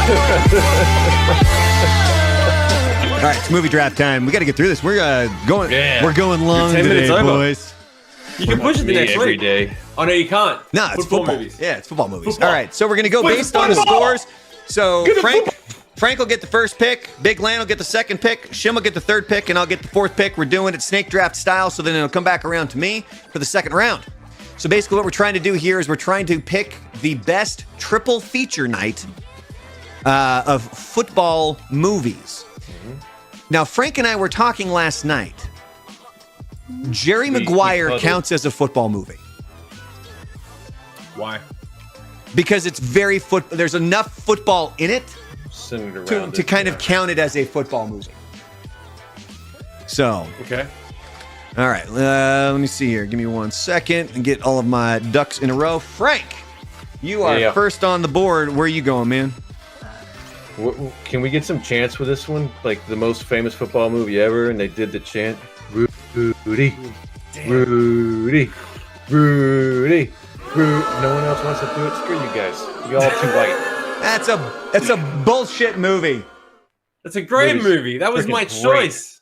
All right, it's movie draft time. We got to get through this. We're going. Yeah. We're going long today, boys. You can push it the next every week. day. Oh no, you can't. No, it's football. Movies. Yeah, it's football movies. Football. All right, so we're gonna go based on the scores. So Frank will get the first pick. Big Lan will get the second pick. Shim will get the third pick, and I'll get the fourth pick. We're doing it snake draft style, so then it'll come back around to me for the second round. So basically, what we're trying to do here is we're trying to pick the best triple feature night of football movies. Now, Frank and I were talking last night. Jerry Maguire counts as a football movie. Why? Because it's very there's enough football in it to kind of count it as a football movie. So. Okay. All right. Let me see here. Give me 1 second and get all of my ducks in a row. Frank, you are first on the board. Where are you going, man? Can we get some chants with this one? Like the most famous football movie ever, and they did the chant, Rudy, Rudy, Rudy. No one else wants to do it. Screw you guys. You're all too white. That's a bullshit movie. That's a great movie. That was my choice.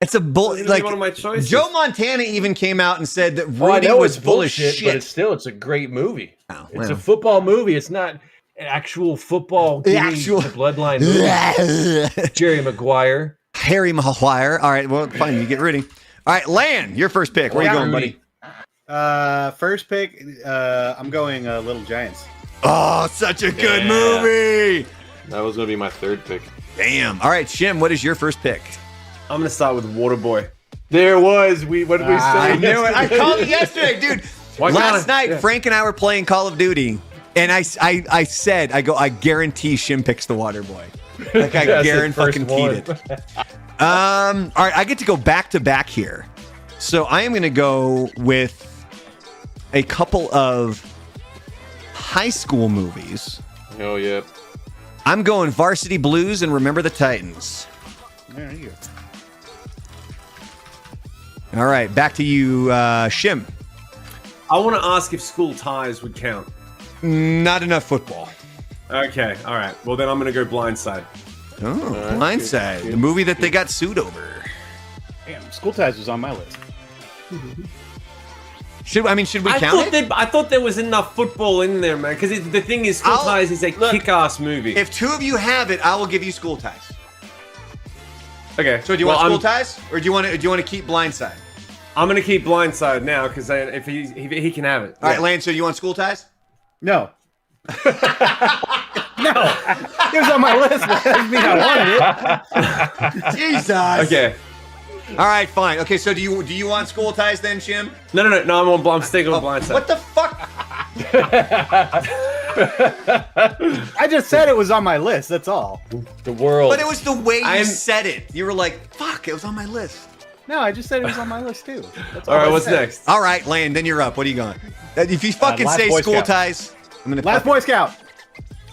It's a like one of my choices. Joe Montana even came out and said that Rudy was full of shit. But it's a great movie. Oh, it's a football movie. It's not actual football. The bloodline movie. Jerry Maguire. Harry Maguire. All right, well, fine. You get Rudy. All right, Lan, your first pick. Where are you going, buddy? First pick, I'm going Little Giants. Oh, such a good movie. That was going to be my third pick. Damn. All right, Shim, what is your first pick? I'm going to start with Waterboy. There was. What did we say? I knew it. I called it yesterday, dude. Last night, Frank and I were playing Call of Duty, and I said, I guarantee Shim picks the Waterboy. Like, I guaranteed it. All right, I get to go back to back here. So I am going to go with a couple of high school movies. Oh, yeah. I'm going Varsity Blues and Remember the Titans. There you go. All right, back to you, Shim. I want to ask if School Ties would count. Not enough football. Okay, all right. Well, then I'm going to go Blindside. Oh, Blindside. The movie that they got sued over. Damn, School Ties was on my list. Should we count it? I thought there was enough football in there, man. Because the thing is, School Ties is a kick-ass movie. If two of you have it, I will give you School Ties. Okay. So do you want School Ties, or do you want to keep Blindside? I'm gonna keep Blindside now because if he can have it. All right, Lance. So you want School Ties? No. No. It was on my list, but that doesn't mean I wanted it. Jesus. Okay. All right, fine. Okay, so do you want School Ties then, Shim? No. I'm sticking with Blindside. What the fuck? I just said it was on my list. That's all. The world. But it was the way you said it. You were like, "Fuck!" It was on my list. No, I just said it was on my list too. That's all right, what's next? All right, Lane. Then you're up. What are you going? If you fucking say School Ties, I'm gonna. Last Boy Scout.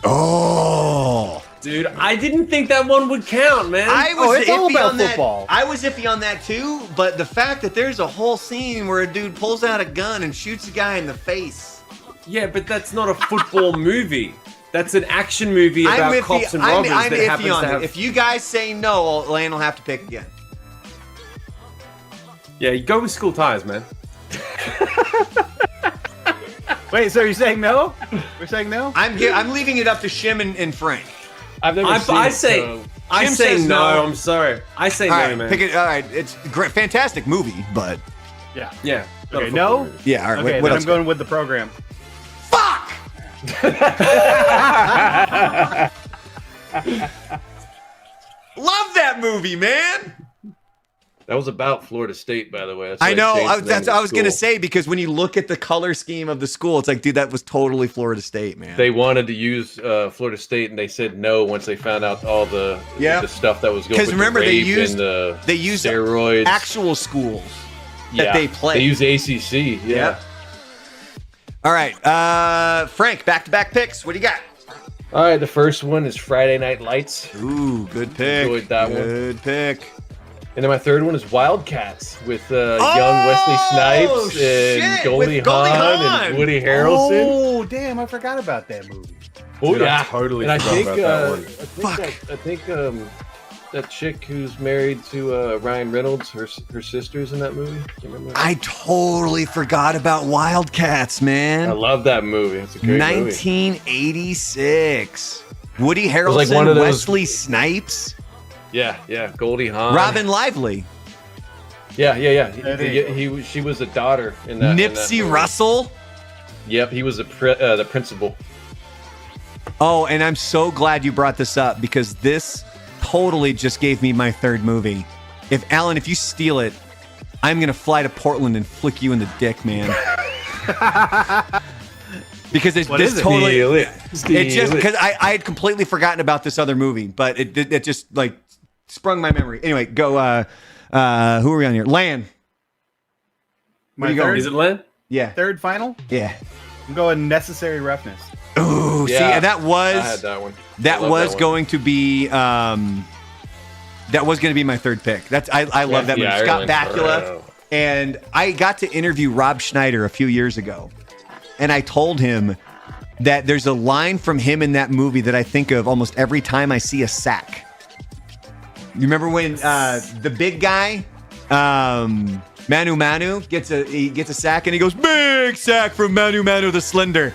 Oh. Dude, I didn't think that one would count, man. I was iffy on football. that. I was iffy on that too, but the fact that there's a whole scene where a dude pulls out a gun and shoots a guy in the face. Yeah, but that's not a football movie. That's an action movie about cops and robbers I'm that happens iffy to on have... it. If you guys say no, Lane will have to pick again. Yeah, you go with School Ties, man. Wait, so you're saying no? We're saying no? I'm leaving it up to Shim and Frank. I've never seen I it, say says no. no. I'm sorry. I say all no, right, man. Pick it. All right, it's a great, fantastic movie, but yeah. Okay, no. Movie. Yeah, all right. Okay, what then else? I'm going with the program. Fuck. Love that movie, man. That was about Florida State, by the way. I know. I was gonna say, because when you look at the color scheme of the school, it's like, dude, that was totally Florida State, man. They wanted to use Florida State, and they said no once they found out all the stuff that was going. Because remember, they used steroids, actual schools that they played. They use ACC. Yeah. All right, Frank, back-to-back picks. What do you got? All right, the first one is Friday Night Lights. Ooh, good pick. Enjoyed that one. Good pick. And then my third one is Wildcats with young Wesley Snipes and Goldie Hawn and Woody Harrelson. Oh, damn, I forgot about that movie. Oh Dude, I yeah, totally and forgot about that one. I think that chick who's married to Ryan Reynolds, her sister's in that movie. Do you remember that? I totally forgot about Wildcats, man. I love that movie. It's a great movie. 1986. Woody like Harrelson, one of those- Wesley Snipes, Yeah, Goldie Hawn. Robin Lively, Yeah. She was the daughter in that. Nipsey Russell. Yep, he was the principal. Oh, and I'm so glad you brought this up because this totally just gave me my third movie. Alan, if you steal it, I'm gonna fly to Portland and flick you in the dick, man. Because this totally Steal it just it. because I had completely forgotten about this other movie, but it just like sprung my memory. Anyway, go. Who are we on here? Lan. My you going? Is it Len? Yeah. third final? Yeah. I'm going necessary roughness. Ooh, see, Yeah, and that was I had that one. that I love was that one. going to be that was going to be my third pick. I love that movie. Scott Ireland. Bakula, and I got to interview Rob Schneider a few years ago, and I told him that there's a line from him in that movie that I think of almost every time I see a sack. You remember when the big guy, Manu gets a sack and he goes, "Big sack from Manu the Slender."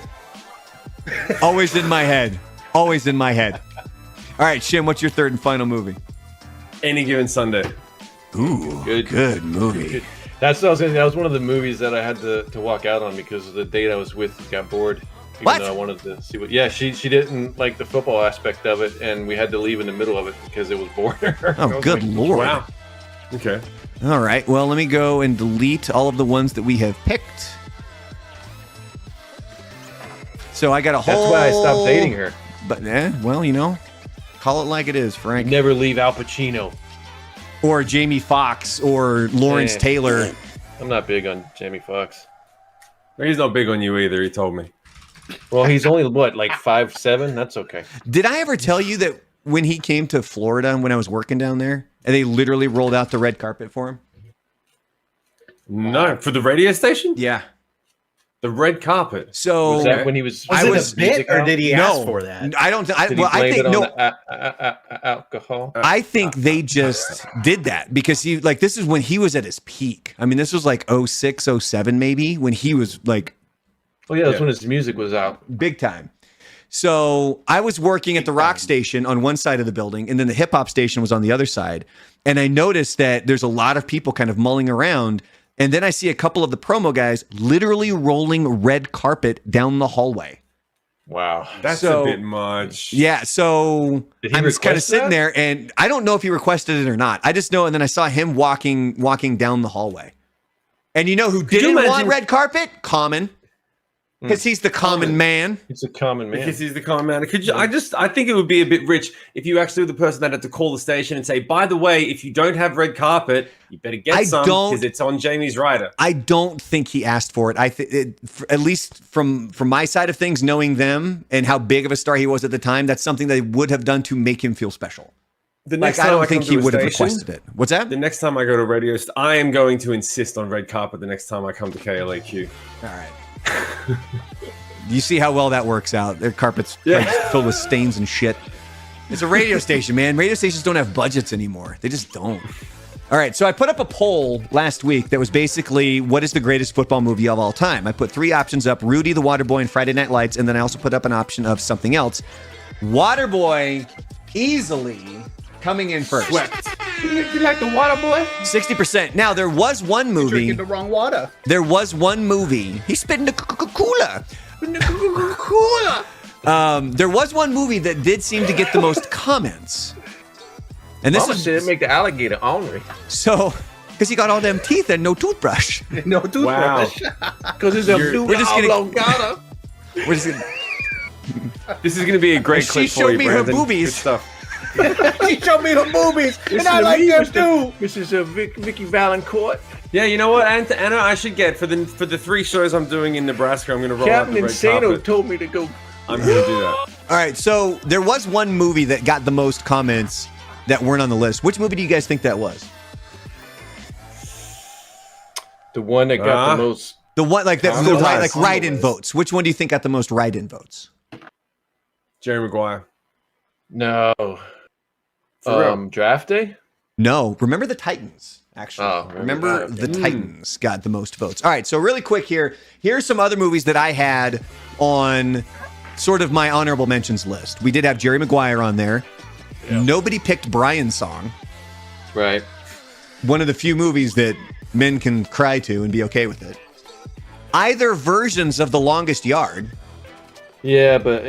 Always in my head. Always in my head. All right, Shim, what's your third and final movie? Any Given Sunday. Ooh, good movie. That's what I was gonna say. That was one of the movies that I had to walk out on because the date I was with got bored. Even What? though I wanted to see what. Yeah, she didn't like the football aspect of it, and we had to leave in the middle of it because it was boring. Oh, good lord. Wow. Okay. All right, well, let me go and delete all of the ones that we have picked. So I got a whole... That's why I stopped dating her. But, well, call it like it is, Frank. Never leave Al Pacino. Or Jamie Foxx or Lawrence Yeah. Taylor. I'm not big on Jamie Foxx. He's not big on you either, he told me. Well, he's only, what, like 5'7"? That's okay. Did I ever tell you that when he came to Florida, when I was working down there, and they literally rolled out the red carpet for him? No, for the radio station? Yeah. The red carpet. So... Was that when he was... Was I it was- a bit, or did he ask for that? I don't... I, Did well, he I blame think... it on No, the alcohol? I think they just did that because this is when he was at his peak. I mean, this was like 06, 07 maybe, when he was like Oh, yeah, that's when his music was out. big time. So I was working at the rock station on one side of the building, and then the hip hop station was on the other side. And I noticed that there's a lot of people kind of mulling around. And then I see a couple of the promo guys literally rolling red carpet down the hallway. Wow. That's So- a bit much. Yeah, so Did he I'm just kind of request sitting that? there, and I don't know if he requested it or not. I just know, and then I saw him walking down the hallway. And you know who you didn't want imagine- red carpet? Common, because he's the common man. He's a common man. Because he's the common man. Could you? I think it would be a bit rich if you actually were the person that had to call the station and say, "By the way, if you don't have red carpet, you better get I some don't- because it's on Jamie's rider." I don't think he asked for it. At least from my side of things, knowing them and how big of a star he was at the time, that's something they would have done to make him feel special. The Like next I time don't think come he to a would have station, requested it. What's that? The next time I go to radio, I am going to insist on red carpet. The next time I come to KLAQ. All right. You see how well that works out. Their carpet's Yeah. filled with stains and shit. It's a radio station, man. Radio stations don't have budgets anymore. They just don't. All right, so I put up a poll last week that was basically, what is the greatest football movie of all time? I put 3 options up, Rudy, the Waterboy, and Friday Night Lights, and then I also put up an option of something else. Waterboy easily coming in first. You like the water boy? 60%. Now, there was one movie. Drinking the wrong water. There was one movie. He's spitting the Coca-Cola. There was one movie that did seem to get the most comments. And this Mama said is make the alligator ornery. so because he got all them teeth and no toothbrush. No toothbrush. Because it's a blue we're just gonna- oblongata. We're just gonna, This is going to be a great She clip for showed you, me her Brandon. boobies. Good stuff. She showed me the movies, and I like them too. Mrs. Vicky Valancourt. Yeah, you know what, Anna, I should get for the 3 shows I'm doing in Nebraska. I'm going to roll out Captain the red Insano carpet. told me to go. I'm going to do that. all right, so there was one movie that got the most comments that weren't on the list. Which movie do you guys think that was? The one that got the most. The one like that, Comedy. like write-in votes. Which one do you think got the most write-in votes? Jerry Maguire. No. For real. Draft day? No, remember the Titans. Actually, Oh, remember that. the Titans got the most votes. All right, so really quick here. Here's some other movies that I had on sort of my honorable mentions list. We did have Jerry Maguire on there. Yeah. Nobody picked Brian's Song. Right. One of the few movies that men can cry to and be okay with it. Either versions of The Longest Yard. Yeah, but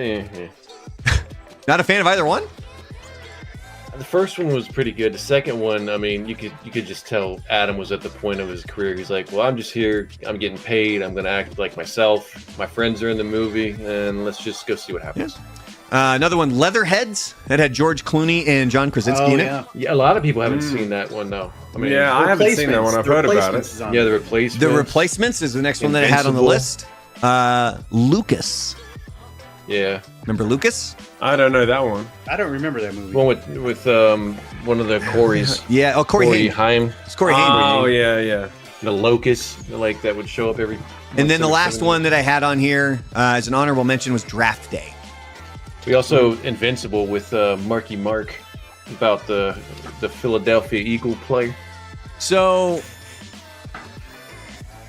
Not a fan of either one? the first one was pretty good. The second one, I mean, you could just tell Adam was at the point of his career. He's like, well, I'm just here. I'm getting paid. I'm gonna act like myself. My friends are in the movie, and let's just go see what happens. Another one, Leatherheads, that had George Clooney and John Krasinski in it. Yeah, a lot of people haven't seen that one though. I mean, Yeah, I haven't seen that one. I've heard about it. yeah, The Replacements. The Replacements is the next one that I had on the list. Lucas. Yeah. Remember Lucas? I don't know that one. I don't remember that movie. One with one of the Corys. Yeah. Oh, Corey Haim. Haim. It's Corey Haim. Oh, yeah. The locust, like that would show up every. And then the once every last 7 one years. that I had on here as an honorable mention was Draft Day. We also Invincible with Marky Mark about the Philadelphia Eagle player. So,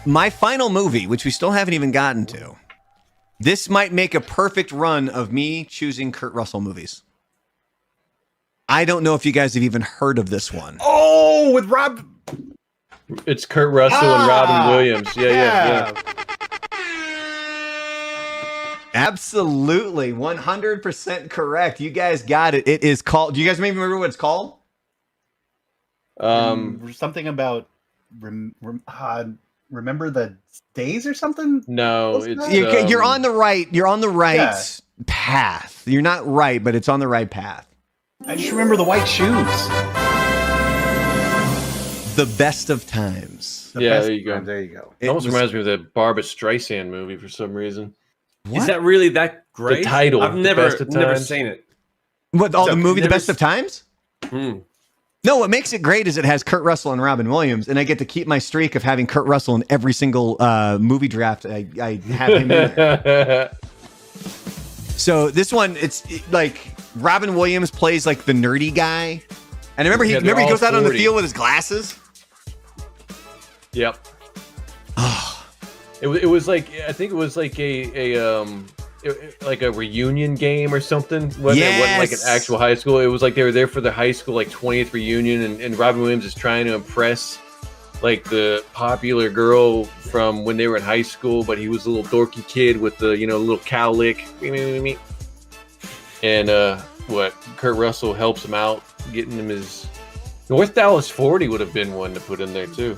my final movie, which we still haven't even gotten to, this might make a perfect run of me choosing Kurt Russell movies. I don't know if you guys have even heard of this one. Oh, with Rob. It's Kurt Russell and Robin Williams. Yeah. Absolutely, 100% correct. You guys got it. It is called. Do you guys maybe remember what it's called? Something about remember the days or something. No, it's You're on the right. You're on the right Yeah. path. You're not right, but it's on the right path. I just remember the white shoes. The Best of Times. Yeah, there you go. There you go. It almost reminds me of the Barbra Streisand movie for some reason. What? Is that really that great? The title, I've The never Best of never Times. seen it. What, the movie The never Best of Times? Hmm. No, what makes it great is it has Kurt Russell and Robin Williams, and I get to keep my streak of having Kurt Russell in every single movie draft I have him in there. So this one, it's like Robin Williams plays like the nerdy guy, and I remember he they're all goes out on the 40. field with his glasses. Yep. It was like, I think it was like like a reunion game or something. It wasn't like an actual high school. It was like they were there for the high school like 20th reunion, and Robin Williams is trying to impress like the popular girl from when they were in high school, but he was a little dorky kid with the little cow lick. And Kurt Russell helps him out, getting him his North Dallas 40 would have been one to put in there too.